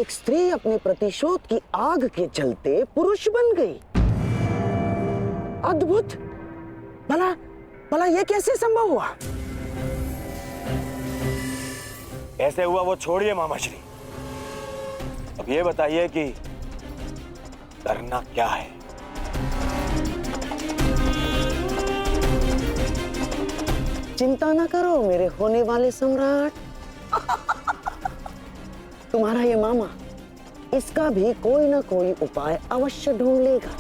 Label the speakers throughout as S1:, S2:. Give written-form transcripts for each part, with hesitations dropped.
S1: एक स्त्री अपने प्रतिशोध की आग के चलते पुरुष बन गई। अद्भुत। भला भला यह कैसे संभव हुआ?
S2: ऐसे हुआ वो छोड़िए मामा श्री, अब ये बताइए कि करना क्या है?
S1: चिंता ना करो मेरे होने वाले सम्राट। तुम्हारा ये मामा इसका भी कोई ना कोई उपाय अवश्य ढूंढ लेगा।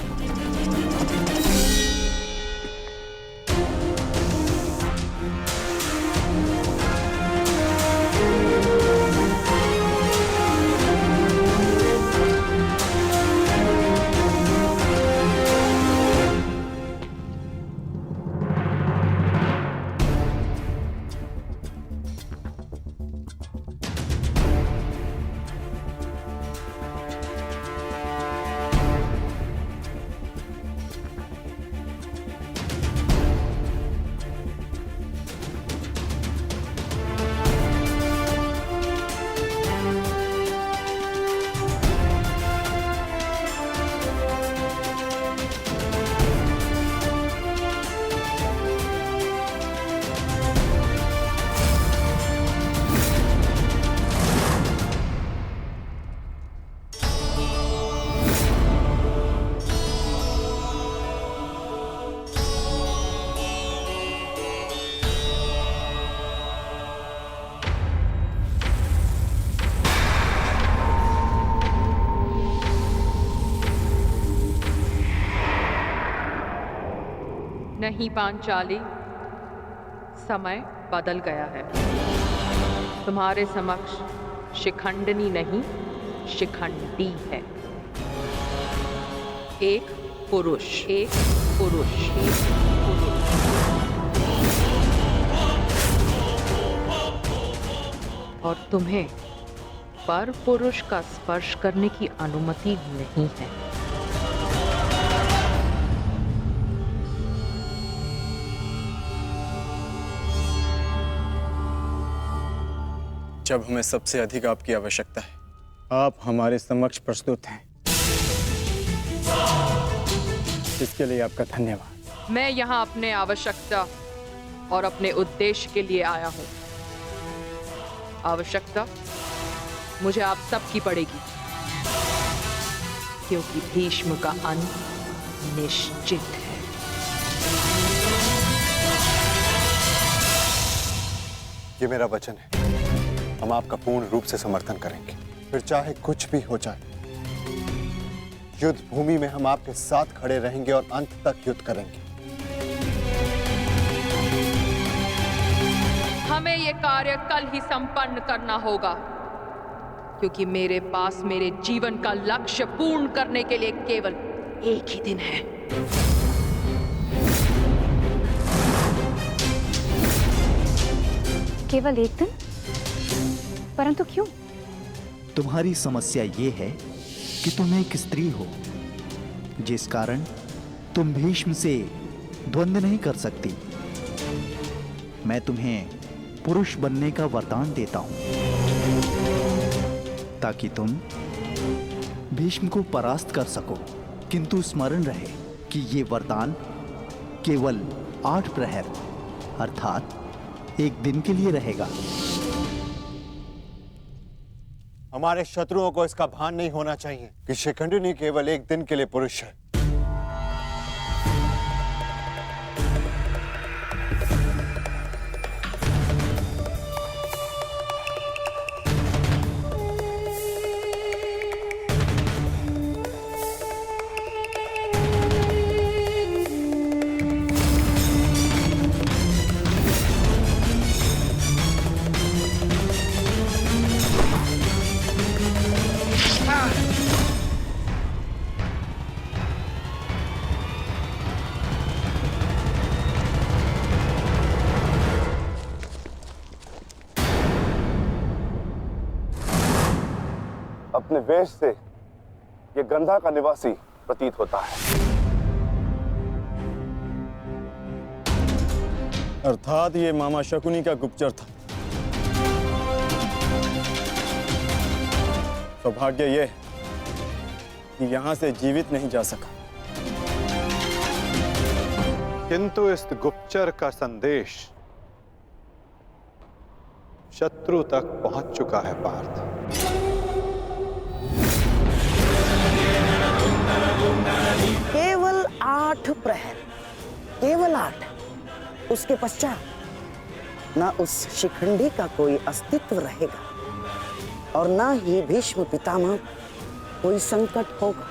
S3: नहीं पांचाली, समय बदल गया है। तुम्हारे समक्ष शिखंडनी नहीं, शिखंडी है। एक पुरुष, एक पुरुष, एक पुरुष। और तुम्हें पर पुरुष का स्पर्श करने की अनुमति नहीं है।
S4: जब हमें सबसे अधिक आपकी आवश्यकता है, आप हमारे समक्ष प्रस्तुत हैं। इसके लिए आपका धन्यवाद।
S3: मैं यहाँ अपने आवश्यकता और अपने उद्देश्य के लिए आया हूँ। आवश्यकता मुझे आप सबकी पड़ेगी, क्योंकि भीष्म का अंत निश्चित है।
S5: ये मेरा वचन है, हम आपका पूर्ण रूप से समर्थन करेंगे, फिर चाहे कुछ भी हो जाए। युद्ध भूमि में हम आपके साथ खड़े रहेंगे और अंत तक युद्ध करेंगे।
S3: हमें ये कार्य कल ही संपन्न करना होगा, क्योंकि मेरे पास मेरे जीवन का लक्ष्य पूर्ण करने के लिए केवल एक ही दिन है।
S6: केवल एक दिन? परंतु क्यों?
S7: तुम्हारी समस्या ये है कि तुम एक स्त्री हो, जिस कारण तुम भीष्म से द्वंद्व नहीं कर सकती। मैं तुम्हें पुरुष बनने का वरदान देता हूं, ताकि तुम भीष्म को परास्त कर सको। किंतु स्मरण रहे कि ये वरदान केवल 8 प्रहर अर्थात एक दिन के लिए रहेगा।
S5: हमारे शत्रुओं को इसका भान नहीं होना चाहिए कि शिखंडिनी केवल एक दिन के लिए पुरुष है।
S2: अपने वेश से ये गंधा का निवासी प्रतीत होता है।
S4: अर्थात ये मामा शकुनी का गुप्तचर था। सौभाग्य ये है कि यहाँ से जीवित नहीं जा सका।
S5: किंतु इस गुप्तचर का संदेश शत्रु तक पहुंच चुका है पार्थ।
S1: केवल 8 प्रहर, केवल 8। उसके पश्चात ना उस शिखंडी का कोई अस्तित्व रहेगा और ना ही भीष्म पितामह कोई संकट होगा।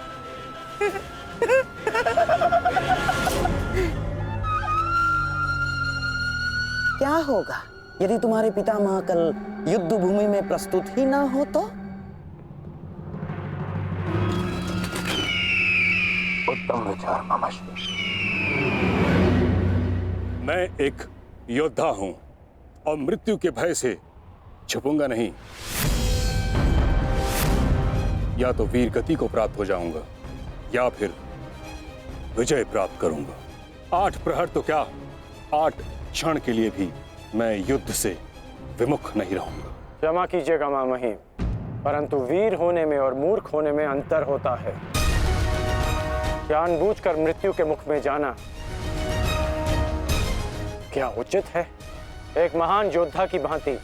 S1: क्या होगा यदि तुम्हारे पितामह कल युद्ध भूमि में प्रस्तुत ही ना हो तो?
S2: उत्तम विचार मामाश्री।
S8: मैं एक योद्धा हूं और मृत्यु के भय से छुपूंगा नहीं। या तो वीर गति को प्राप्त हो जाऊंगा या फिर विजय प्राप्त करूंगा। 8 प्रहर तो क्या, 8 क्षण के लिए भी मैं युद्ध से विमुख नहीं रहूंगा।
S9: क्षमा कीजिएगा मामहीम, परंतु वीर होने में और मूर्ख होने में अंतर होता है। जानबूझकर मृत्यु के मुख में जाना क्या उचित है? एक महान योद्धा की भांति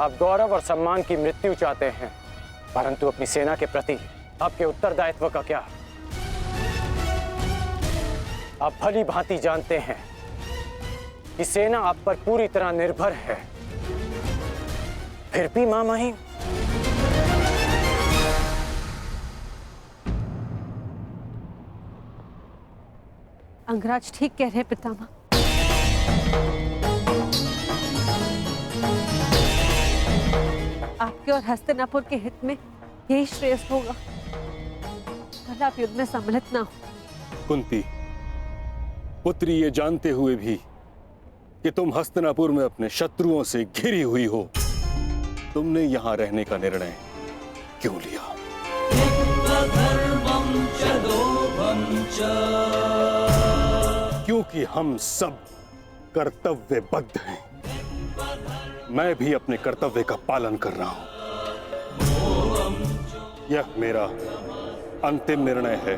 S9: आप गौरव और सम्मान की मृत्यु चाहते हैं, परंतु अपनी सेना के प्रति आपके उत्तरदायित्व का क्या? आप भली भांति जानते हैं कि सेना आप पर पूरी तरह निर्भर है, फिर भी मामहीम
S10: अंगराज ठीक कह रहे हैं पितामह। आपके और हस्तिनापुर के हित में यही श्रेष्ठ होगा। भले आप युद्ध में सम्मिलित ना हो।
S8: कुंती पुत्री, ये जानते हुए भी कि तुम हस्तिनापुर में अपने शत्रुओं से घिरी हुई हो, तुमने यहां रहने का निर्णय क्यों लिया? क्योंकि हम सब कर्तव्यबद्ध हैं। मैं भी अपने कर्तव्य का पालन कर रहा हूं। यह मेरा अंतिम निर्णय है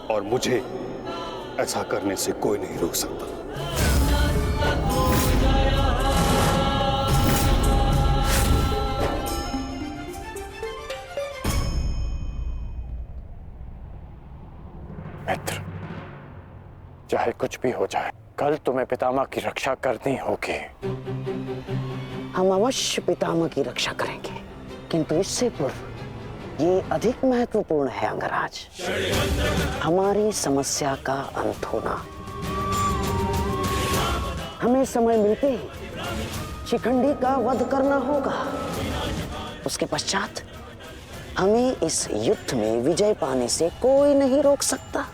S8: और मुझे ऐसा करने से कोई नहीं रोक सकता।
S9: मित्र, चाहे कुछ भी हो जाए, कल तुम्हें पितामह की रक्षा करनी होगी।
S1: हम अवश्य पितामह की रक्षा करेंगे, किंतु इससे पूर्व ये अधिक महत्वपूर्ण है अंगराज, हमारी समस्या का अंत होना। हमें समय मिलते ही शिखंडी का वध करना होगा। उसके पश्चात हमें इस युद्ध में विजय पाने से कोई नहीं रोक सकता।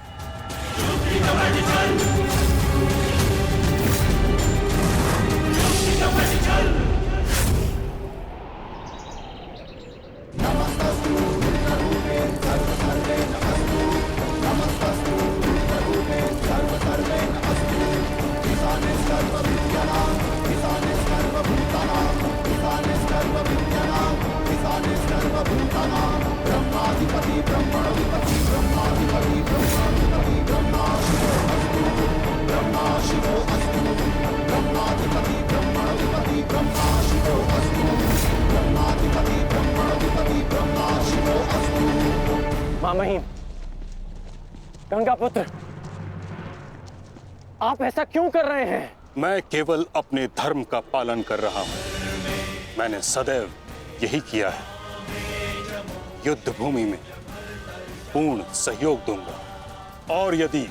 S9: मामहीम, गंगापुत्र, आप ऐसा क्यों कर रहे हैं?
S8: मैं केवल अपने धर्म का पालन कर रहा हूं। मैंने सदैव यही किया है। युद्ध भूमि में पूर्ण सहयोग दूंगा और यदि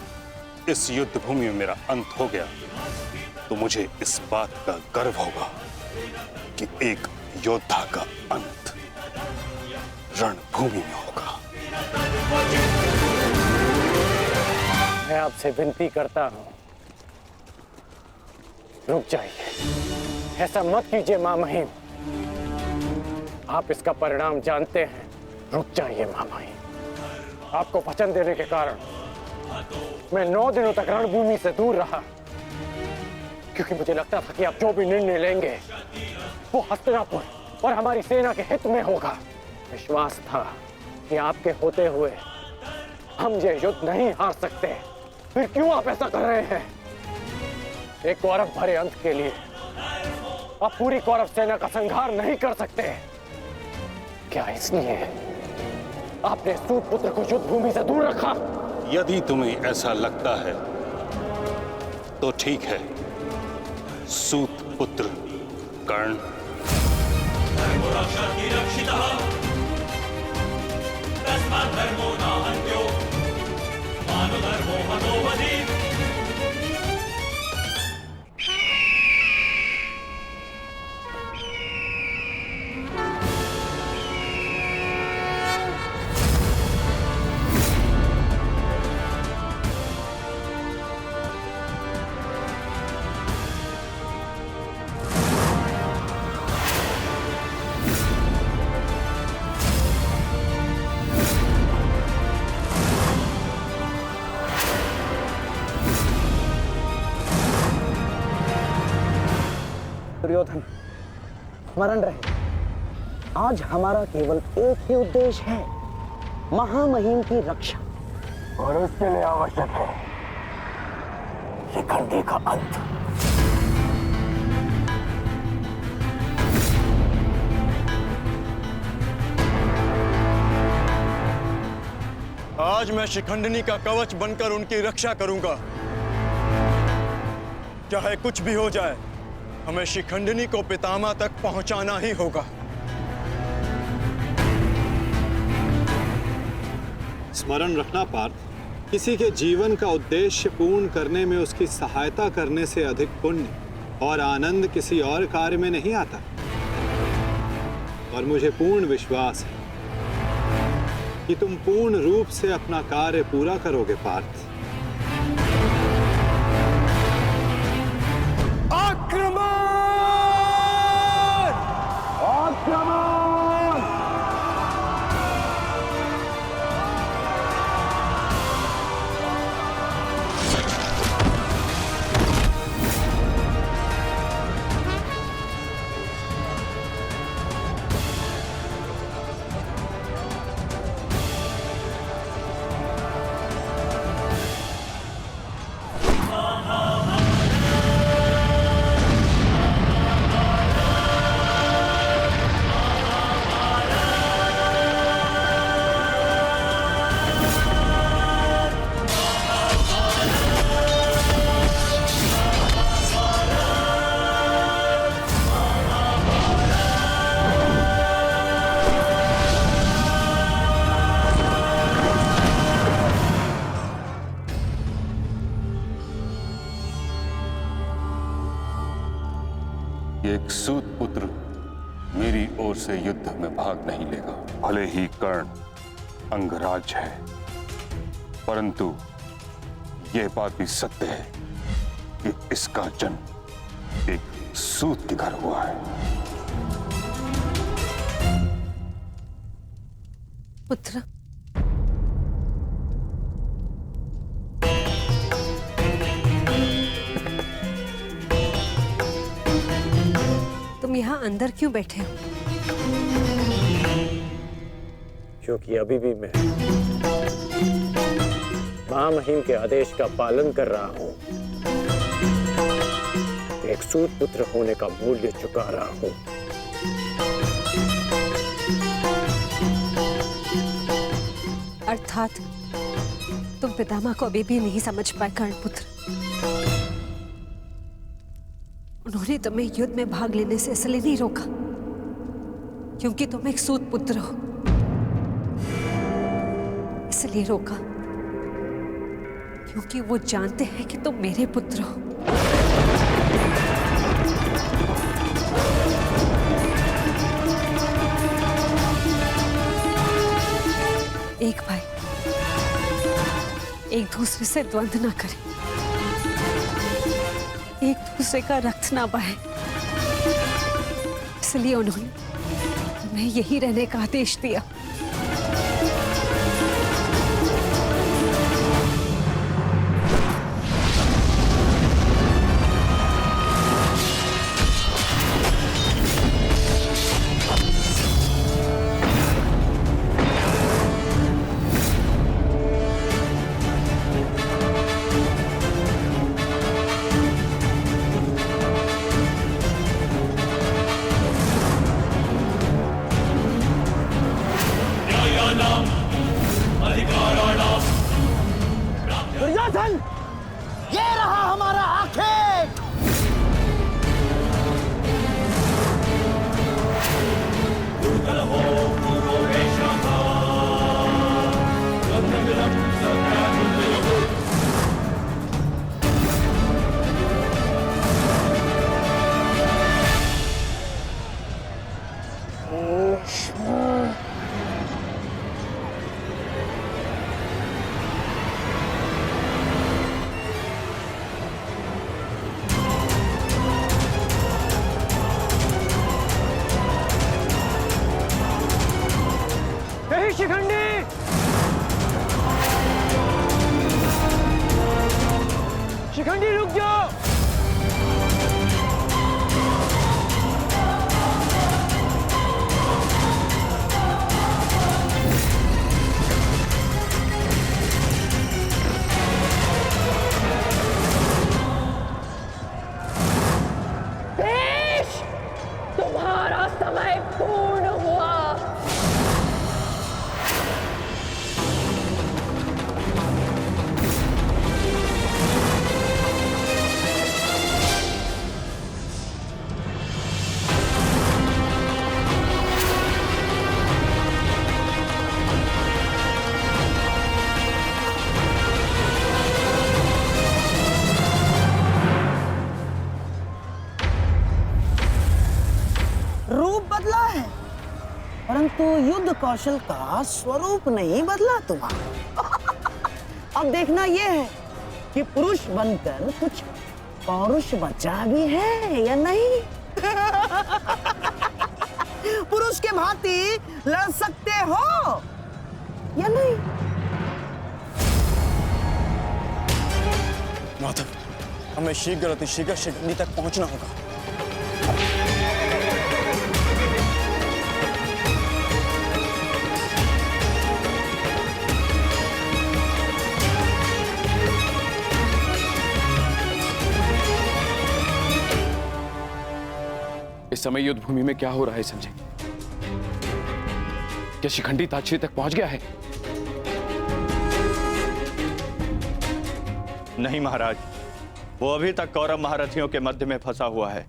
S8: इस युद्ध भूमि में मेरा अंत हो गया तो मुझे इस बात का गर्व होगा कि एक योद्धा का अंत रणभूमि में होगा।
S9: मैं आपसे विनती करता हूं, रुक जाइए। ऐसा मत कीजिए मामहीम, आप इसका परिणाम जानते हैं। रुक जाइए मामहीम। आपको वचन देने के कारण मैं 9 दिनों तक रणभूमि से दूर रहा, क्योंकि मुझे लगता था कि आप जो भी निर्णय लेंगे वो हस्तिनापुर और हमारी सेना के हित में होगा। विश्वास था कि आपके होते हुए हम ये युद्ध नहीं हार सकते, फिर क्यों आप ऐसा कर रहे हैं? एक कौरव भरे अंत के लिए आप पूरी कौरव सेना का संहार नहीं कर सकते। क्या इसलिए आपने सूत पुत्र को युद्ध भूमि से दूर रखा?
S8: यदि तुम्हें ऐसा लगता है तो ठीक है। सूत पुत्र कर्ण
S1: दुर्योधन, स्मरण रहे, आज हमारा केवल एक ही उद्देश्य है, महामहिम की रक्षा,
S9: और उसके लिए आवश्यक है शिखंडी का अंत।
S4: आज मैं शिखंडिनी का कवच बनकर उनकी रक्षा करूंगा। चाहे कुछ भी हो जाए, हमें शिखंडिनी को पितामह तक पहुंचाना ही होगा।
S11: स्मरण रखना पार्थ, किसी के जीवन का उद्देश्य पूर्ण करने में उसकी सहायता करने से अधिक पुण्य और आनंद किसी और कार्य में नहीं आता। और मुझे पूर्ण विश्वास है कि तुम पूर्ण रूप से अपना कार्य पूरा करोगे पार्थ।
S8: एक सूत पुत्र मेरी ओर से युद्ध में भाग नहीं लेगा। भले ही कर्ण अंगराज है, परंतु यह बात भी सत्य है कि इसका जन्म एक सूत के घर हुआ है।
S10: पुत्र, तुम यहाँ अंदर क्यों बैठे हो?
S9: क्योंकि अभी भी मैं महामहिम के आदेश का पालन कर रहा हूं। एक सूत पुत्र होने का मूल्य चुका रहा हूं।
S10: अर्थात तुम पितामह को अभी भी नहीं समझ पाए कर्णपुत्र। उन्होंने तुम्हें युद्ध में भाग लेने से इसलिए नहीं रोका क्योंकि तुम एक सूत पुत्र हो, इसलिए रोका क्योंकि वो जानते हैं कि तुम मेरे पुत्र हो। एक भाई एक दूसरे से द्वंद्व ना करें, एक दूसरे का रक्त ना बहे, इसलिए उन्होंने तुम्हें यही रहने का आदेश दिया।
S3: तुम्हारा समय पूर्ण हुआ।
S1: रूप बदला है, परंतु युद्ध कौशल का स्वरूप नहीं बदला तुम्हारा। अब देखना यह है कि पुरुष बनकर कुछ पौरुष बचा भी है या नहीं। पुरुष के भांति लड़ सकते हो या नहीं।
S4: माधव, हमें शीघ्र अतिशीघ्र शिखंडी तक पहुंचना होगा।
S12: इस समय युद्ध भूमि में क्या हो रहा है संजय? क्या शिखंडी ताक्षरी तक पहुंच गया है?
S13: नहीं महाराज, वो अभी तक कौरव महारथियों के मध्य में फंसा हुआ है।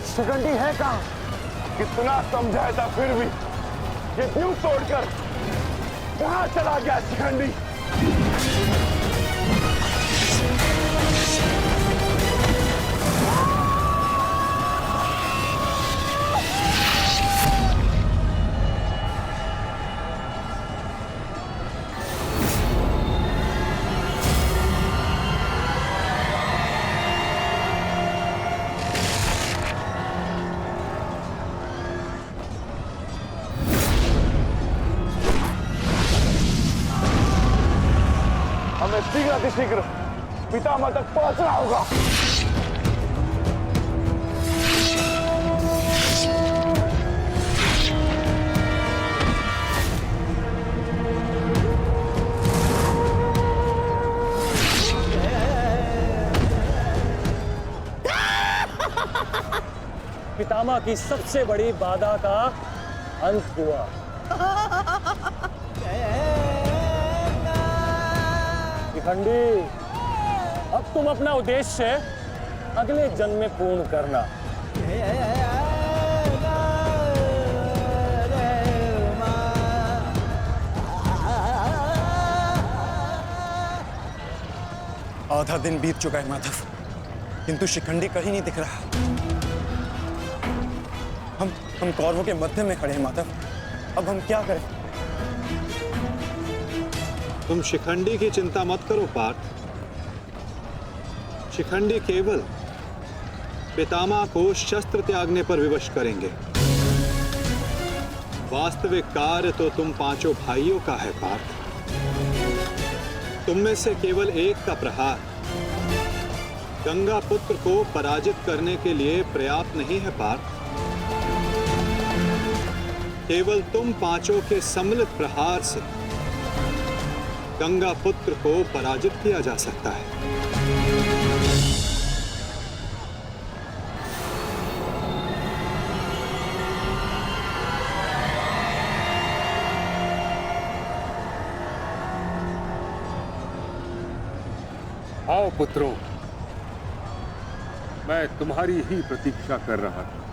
S2: शिखंडी है कहाँ? कितना समझाया था फिर भी ये न्यू तोड़कर कहाँ चला गया शिखंडी? हमें शीघ्र अतिशीघ्र पितामह तक पहुंचना होगा।
S9: पितामह की सबसे बड़ी बाधा का अंत हुआ। शिखंडी, अब तुम अपना उद्देश्य अगले जन्म में पूर्ण करना।
S4: आधा दिन बीत चुका है माधव, किंतु शिखंडी कहीं नहीं दिख रहा। हम कौरवों के मध्य में खड़े हैं माधव, अब हम क्या करें?
S11: तुम शिखंडी की चिंता मत करो पार्थ। शिखंडी केवल पितामह को शस्त्र त्यागने पर विवश करेंगे। वास्तविक कार्य तो तुम पांचों भाइयों का है पार्थ। तुम में से केवल एक का प्रहार गंगा पुत्र को पराजित करने के लिए पर्याप्त नहीं है पार्थ। केवल तुम पांचों के सम्मिलित प्रहार से गंगा पुत्र को पराजित किया जा सकता है।
S8: आओ पुत्रों, मैं तुम्हारी ही प्रतीक्षा कर रहा था।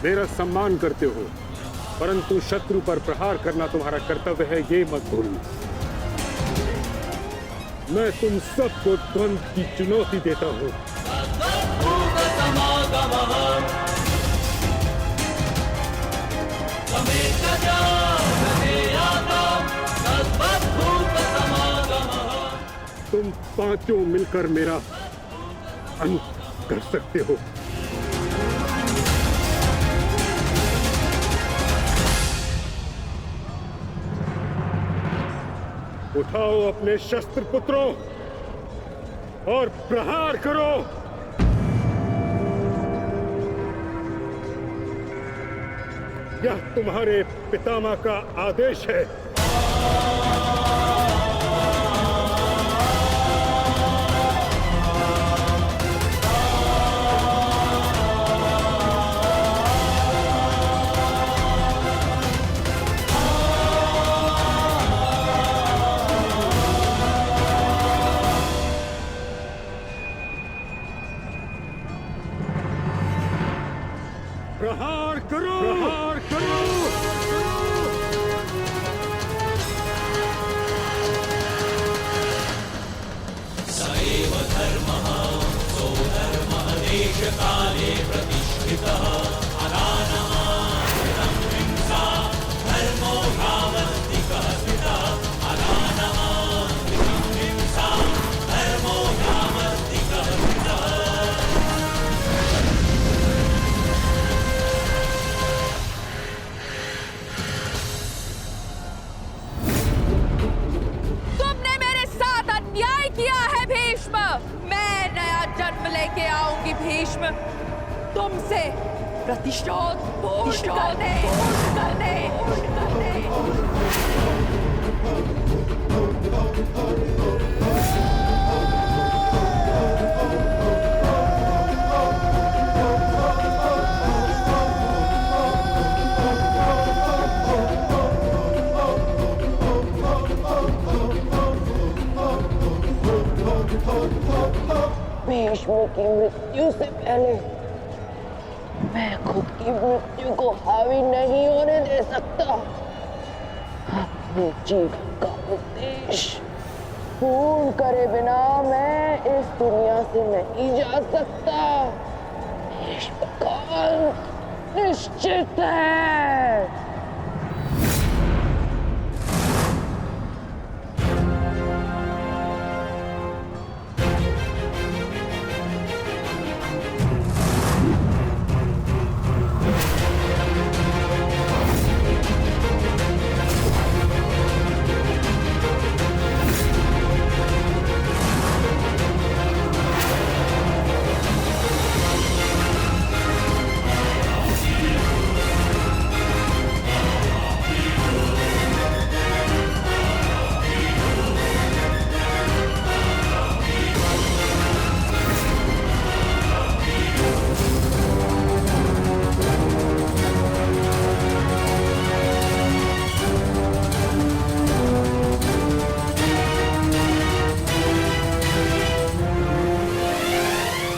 S8: मेरा सम्मान करते हो, परंतु शत्रु पर प्रहार करना तुम्हारा कर्तव्य है, ये मत भूलना। मैं तुम सबको द्वंद्व की चुनौती देता हूं। तुम पांचों मिलकर मेरा अंत कर सकते हो।
S14: उठाओ अपने शस्त्र पुत्रों और प्रहार करो। यह तुम्हारे पितामह का आदेश है। प्रहार करो, प्रहार करो।
S15: सैव धर्मः सोधर्मः देशकाले प्रतिष्ठितः अनानः हिंसा धर्मो यावत्तिकः स्थितः अनानः हिंसा धर्मो यावत्तिकः स्थितः।
S3: मैं नया जन्म लेके आऊंगी भीष्म, तुमसे प्रतिशोध पूर्ण करने।
S16: भीष्म की मृत्यु से पहले मैं खुद की मृत्यु को हावी नहीं होने दे सकता। अपने जीवन का उद्देश्य पूर्ण करे बिना मैं इस दुनिया से नहीं जा सकता। भीष्म का अंत निश्चित है।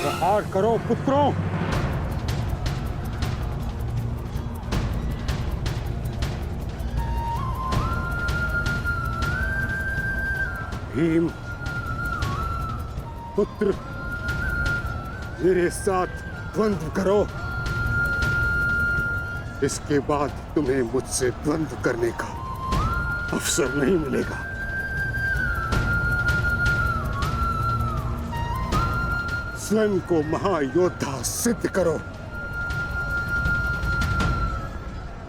S14: प्रहार करो पुत्रों। भीम पुत्र, मेरे साथ द्वंद्व करो। इसके बाद तुम्हें मुझसे द्वंद्व करने का अवसर नहीं मिलेगा। स्वयं को महायोद्धा सिद्ध करो।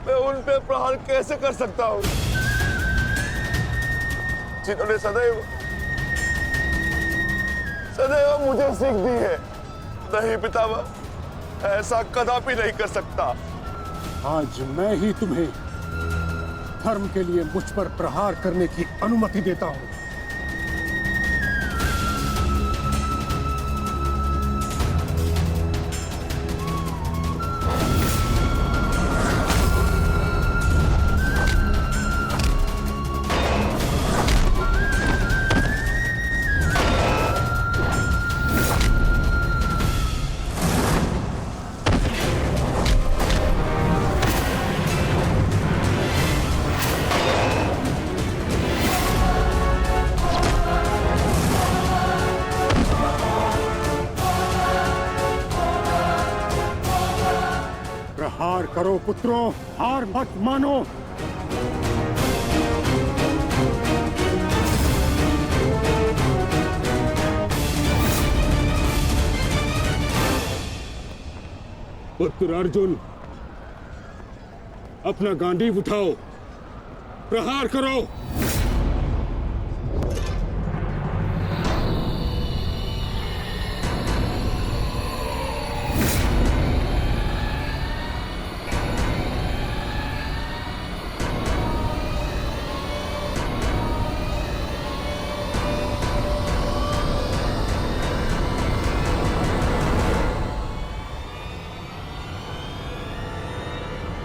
S2: मैं उन पे प्रहार कैसे कर सकता हूँ जिन्होंने सदैव मुझे सीख दी है? नहीं पितामह, ऐसा कदापि नहीं कर सकता।
S14: आज मैं ही तुम्हें धर्म के लिए मुझ पर प्रहार करने की अनुमति देता हूँ। प्रहार करो पुत्रों, हार मत मानो। पुत्र अर्जुन, अपना गांडीव उठाओ, प्रहार करो।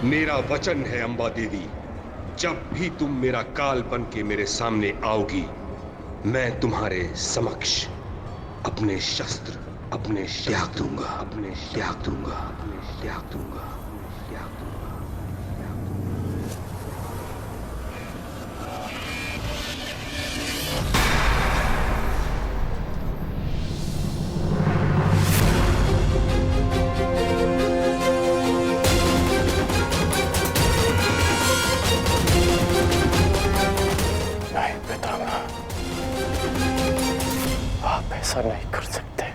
S17: मेरा वचन है अंबा देवी, जब भी तुम मेरा काल बन के मेरे सामने आओगी, मैं तुम्हारे समक्ष अपने शस्त्र अपने त्याग दूंगा, अपने त्याग दूंगा, अपने त्याग दूंगा, त्याग दूंगा।
S9: नहीं पितामह, आप ऐसा नहीं कर सकते।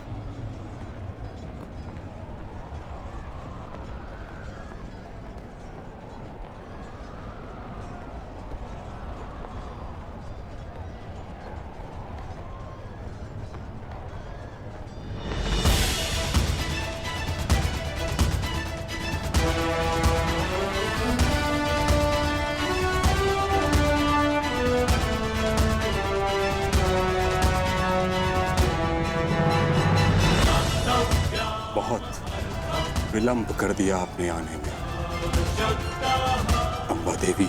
S17: विलंब कर दिया आपने आने में अंबा देवी।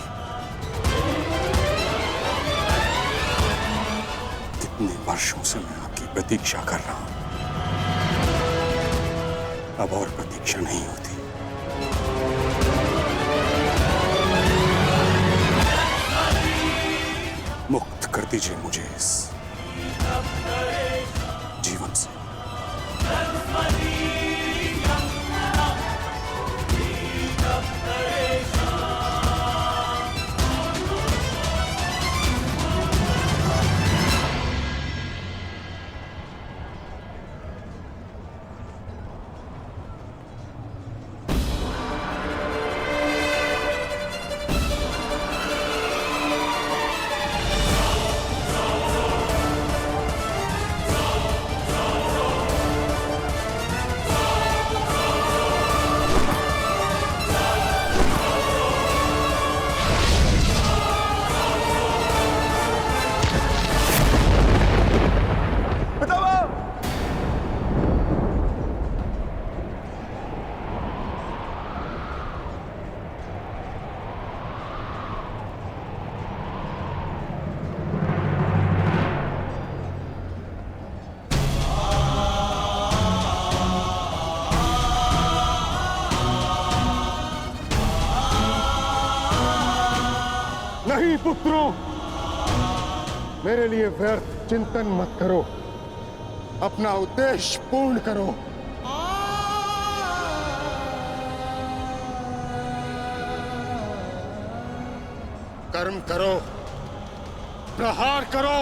S17: कितने वर्षों से मैं आपकी प्रतीक्षा कर रहा हूं, अब और प्रतीक्षा नहीं होती। मुक्त कर दीजिए मुझे इस जीवन से।
S14: नहीं पुत्रों, मेरे लिए व्यर्थ चिंतन मत करो, अपना उद्देश्य पूर्ण करो। कर्म करो, प्रहार करो।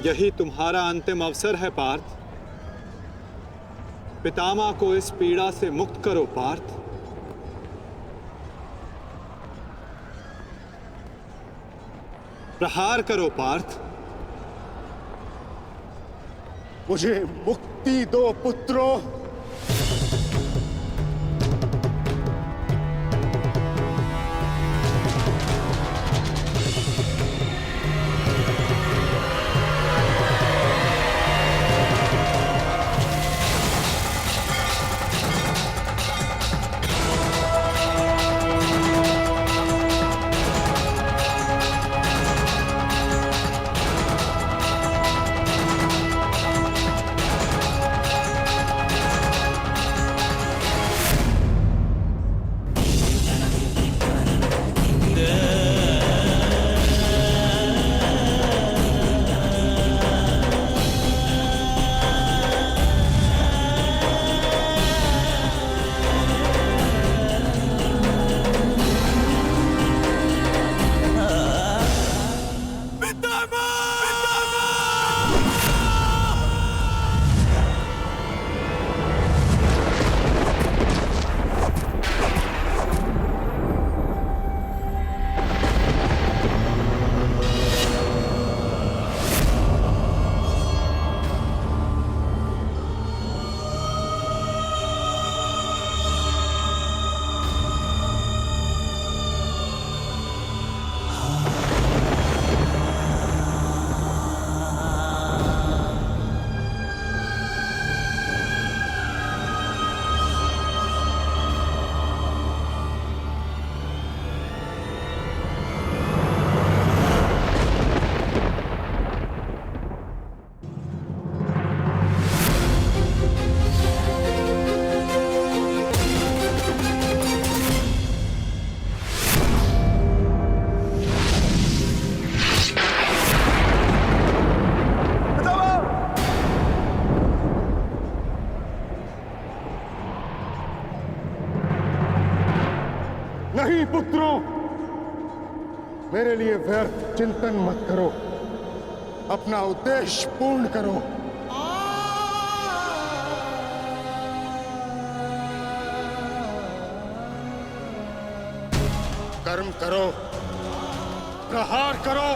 S11: यही तुम्हारा अंतिम अवसर है पार्थ। पितामह को इस पीड़ा से मुक्त करो पार्थ। प्रहार करो पार्थ।
S14: मुझे मुक्ति दो पुत्रों। नहीं पुत्रों, मेरे लिए व्यर्थ चिंतन मत करो, अपना उद्देश्य पूर्ण करो। कर्म करो, प्रहार करो।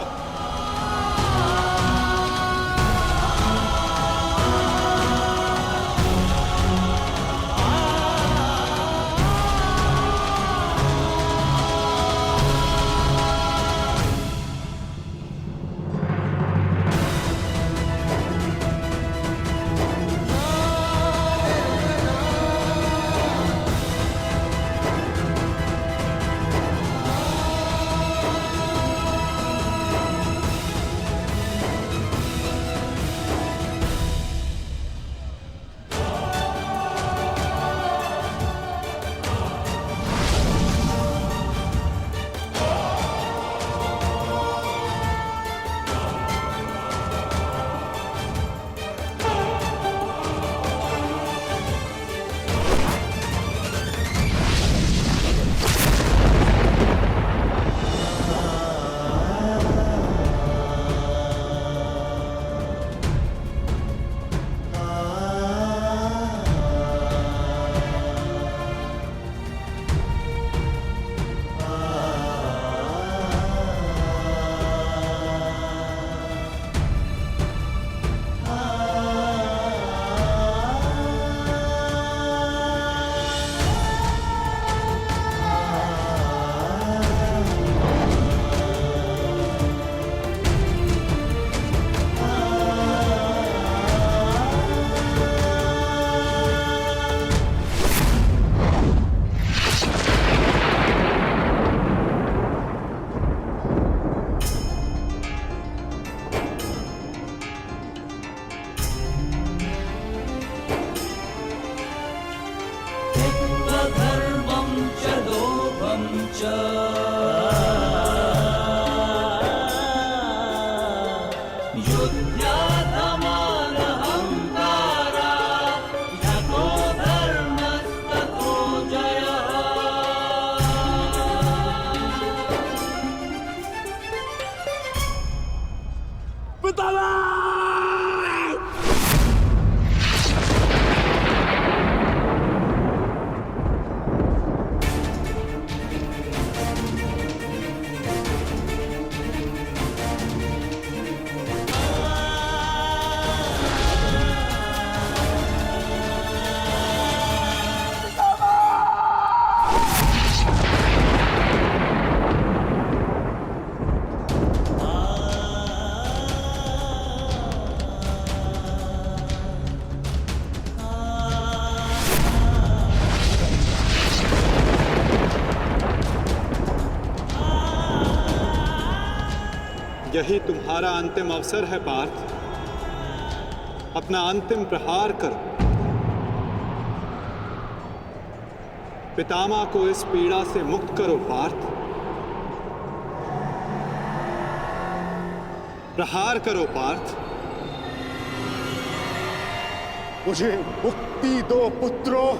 S11: यही तुम्हारा अंतिम अवसर है पार्थ। अपना अंतिम प्रहार करो। पितामह को इस पीड़ा से मुक्त करो पार्थ। प्रहार करो पार्थ।
S14: मुझे मुक्ति दो पुत्रों।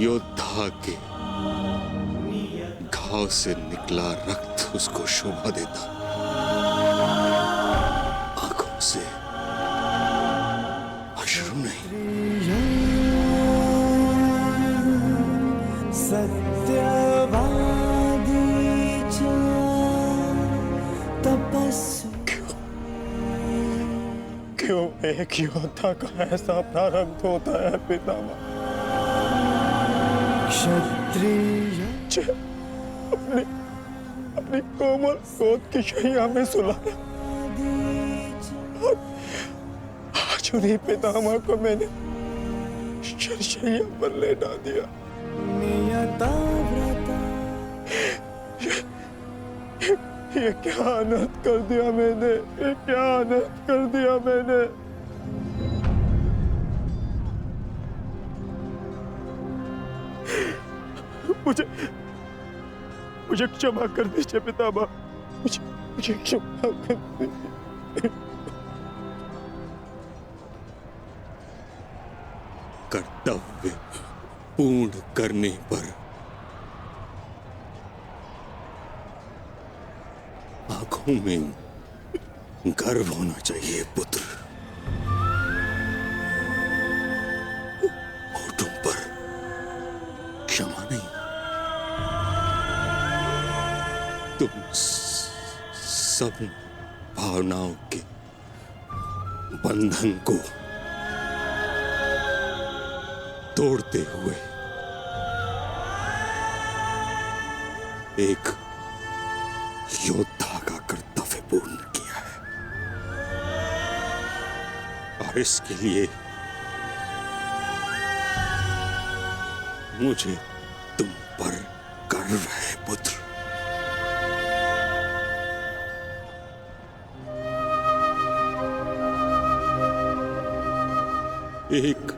S17: योद्धा के घाव से निकला रक्त उसको शोभा देता, आंखों से अश्रु नहीं।
S15: सत्यवादी तपस्वी।
S4: क्यों एक योद्धा का ऐसा प्रारंभ होता है पितामह? अपनी कोमल गोद की शैया में सुलाया। आज उन्हीं पितामह को मैंने शैया पर लेटा दिया। ये क्या अनर्थ कर दिया मैंने, ये क्या अनर्थ कर दिया मैंने। मुझे क्षमा कर दीजिए पितामह, मुझे क्षमा कर दीजिए।
S17: कर्तव्य पूर्ण करने पर आंखों में गर्व होना चाहिए पुत्र, होठों पर क्षमा नहीं। तुम सब भावनाओं के बंधन को तोड़ते हुए एक योद्धा का कर्तव्य पूर्ण किया है, और इसके लिए मुझे तुम पर गर्व है पुत्र। एक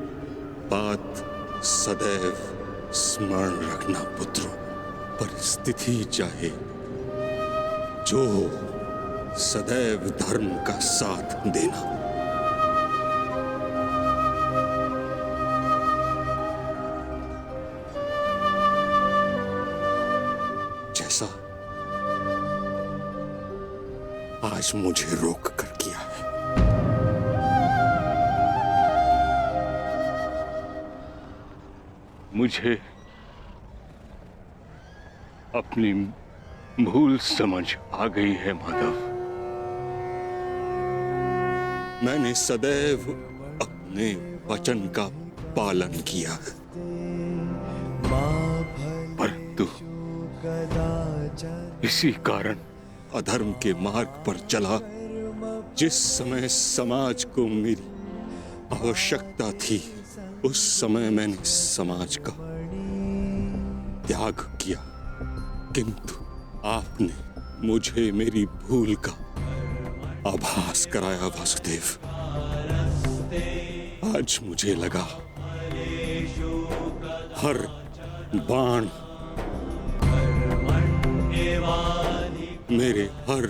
S17: बात सदैव स्मरण रखना पुत्रों, परिस्थिति चाहे जो हो, सदैव धर्म का साथ देना। जैसा आज मुझे रोक कर किया है।
S8: मुझे अपनी भूल समझ आ गई है माधव। मैंने सदैव अपने वचन का पालन किया है, परंतु इसी कारण अधर्म के मार्ग पर चला। जिस समय समाज को मेरी आवश्यकता थी, उस समय मैंने समाज का त्याग किया, किंतु आपने मुझे मेरी भूल का आभास कराया वासुदेव। आज मुझे लगा हर बाण मेरे हर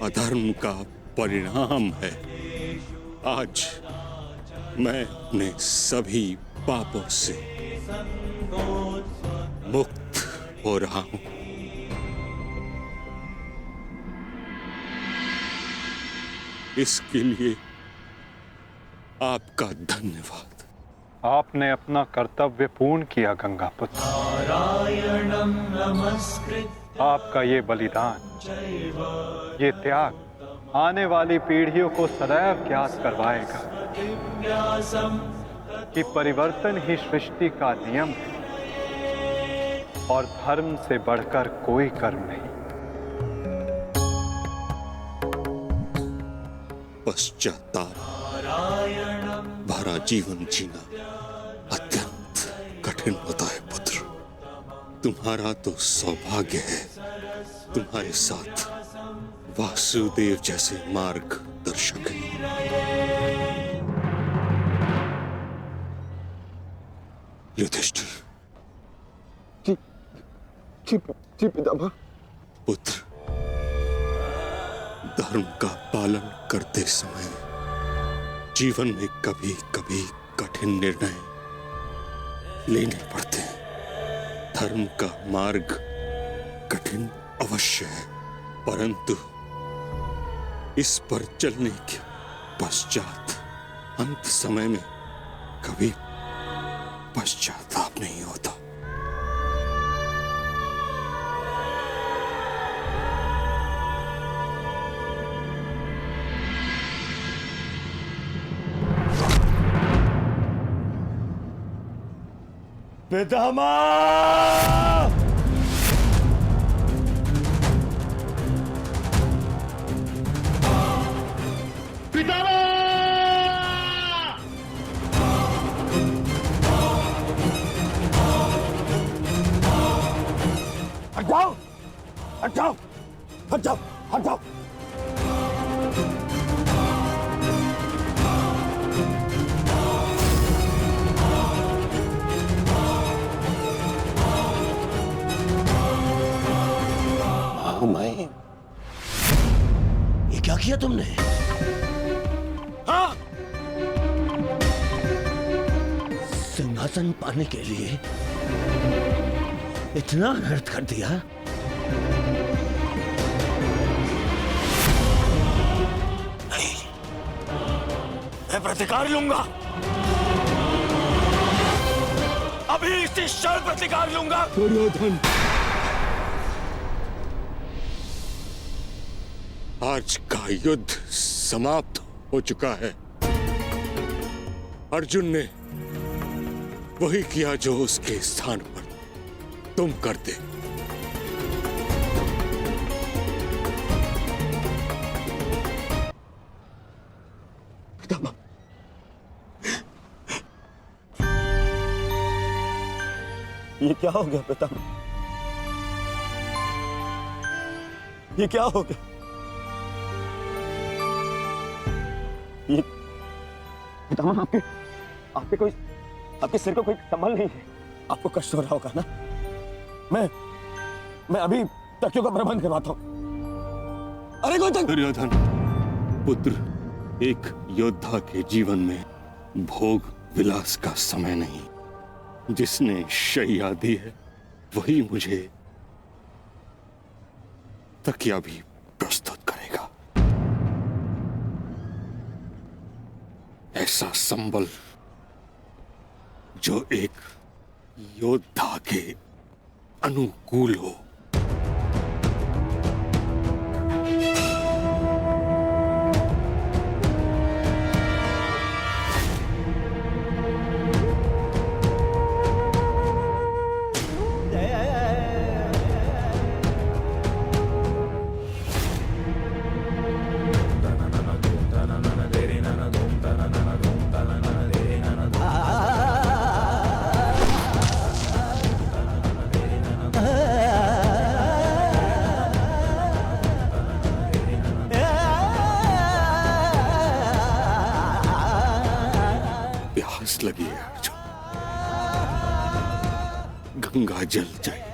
S8: अधर्म का परिणाम है। आज मैं अपने सभी पापों से मुक्त हो रहा हूं। इसके लिए आपका धन्यवाद।
S11: आपने अपना कर्तव्य पूर्ण किया गंगापुत्र। आपका ये बलिदान, ये त्याग आने वाली पीढ़ियों को सदैव ज्ञात करवाएगा कि परिवर्तन ही सृष्टि का नियम है और धर्म से बढ़कर कोई कर्म नहीं।
S8: पश्चाताप भरा जीवन जीना अत्यंत कठिन होता है पुत्र। तुम्हारा तो सौभाग्य है, तुम्हारे साथ वासुदेव जैसे मार्गदर्शक हैं। युधिष्ठिर।
S4: जी पितामह।
S8: पुत्र, धर्म का पालन करते समय जीवन में कभी कभी कठिन निर्णय लेने पड़ते हैं। धर्म का मार्ग कठिन अवश्य है, परंतु इस पर चलने के पश्चात अंत समय में कभी पश्चाताप नहीं होता।
S2: पितामह!
S4: हट जाओ, हट जाओ, हट जाओ, हट जाओ।
S17: मैं ये क्या किया तुमने?
S4: हाँ?
S17: सिंहासन पाने के लिए इतना अनर्थ कर दिया?
S4: नहीं, मैं प्रतिकार लूंगा। अभी इसी क्षण प्रतिकार लूंगा।
S8: दुर्योधन, आज का युद्ध समाप्त हो चुका है। अर्जुन ने वही किया जो उसके स्थान पर तुम करते।
S4: पितामह, ये क्या हो गया पितामह? ये क्या हो गया? ये पितामह, आपके कोई, आपके सिर को कोई संभल नहीं है। आपको कष्ट हो रहा होगा ना? मैं अभी तकियों का प्रबंध करवाता हूं। अरे कोई
S8: दुर्योधन पुत्र, एक योद्धा के जीवन में भोग विलास का समय नहीं। जिसने शैया दी है वही मुझे तकिया भी प्रस्तुत करेगा। ऐसा संबल जो एक योद्धा के अनुकूल हो। प्यास लगी है अर्जुन, गंगा जल चाहिए।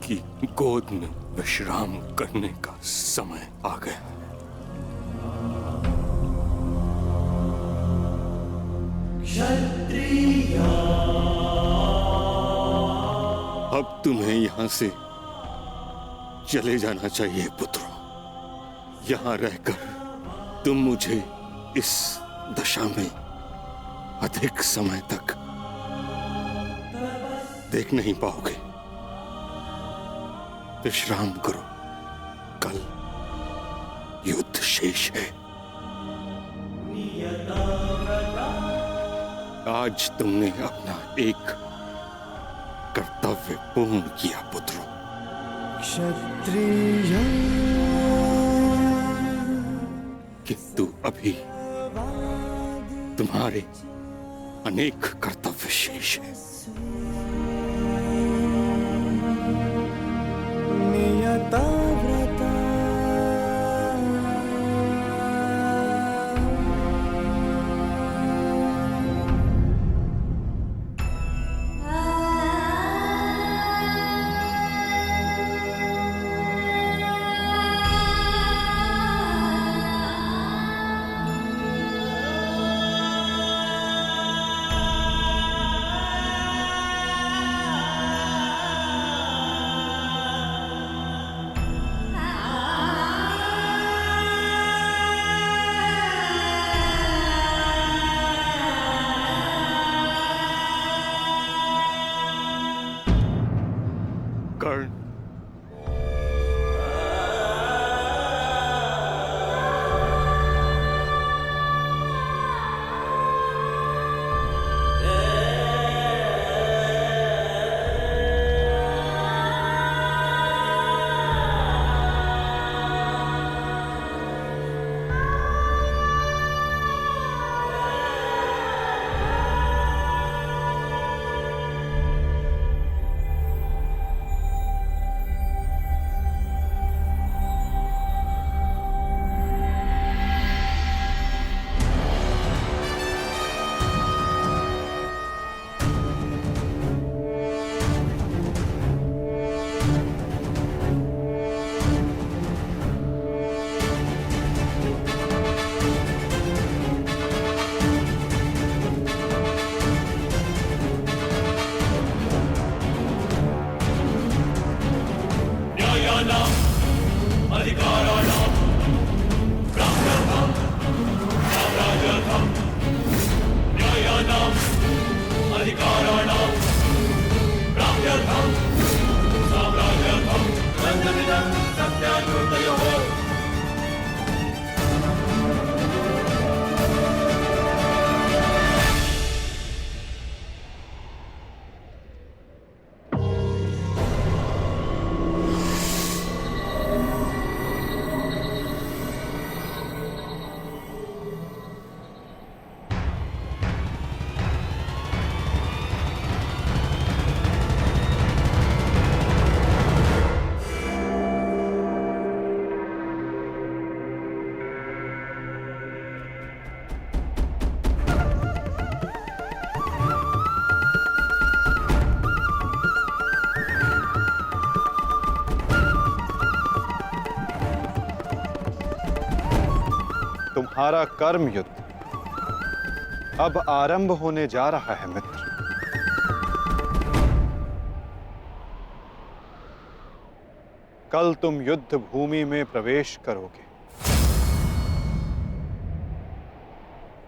S8: की गोद में विश्राम करने का समय आ गया। अब तुम्हें यहां से चले जाना चाहिए पुत्रों। यहां रहकर तुम मुझे इस दशा में अधिक समय तक देख नहीं पाओगे। विश्राम करो, कल युद्ध शेष है। आज तुमने अपना एक कर्तव्य पूर्ण किया पुत्रों।
S15: क्षत्रिय
S8: किंतु अभी तुम्हारे अनेक कर्तव्य शेष हैं।
S15: नियताव्रता
S8: कर्ण,
S11: तुम्हारा कर्म युद्ध अब आरंभ होने जा रहा है मित्र। कल तुम युद्ध भूमि में प्रवेश करोगे,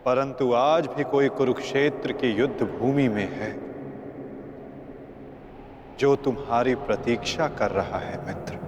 S11: परंतु आज भी कोई कुरुक्षेत्र की युद्ध भूमि में है जो तुम्हारी प्रतीक्षा कर रहा है मित्र।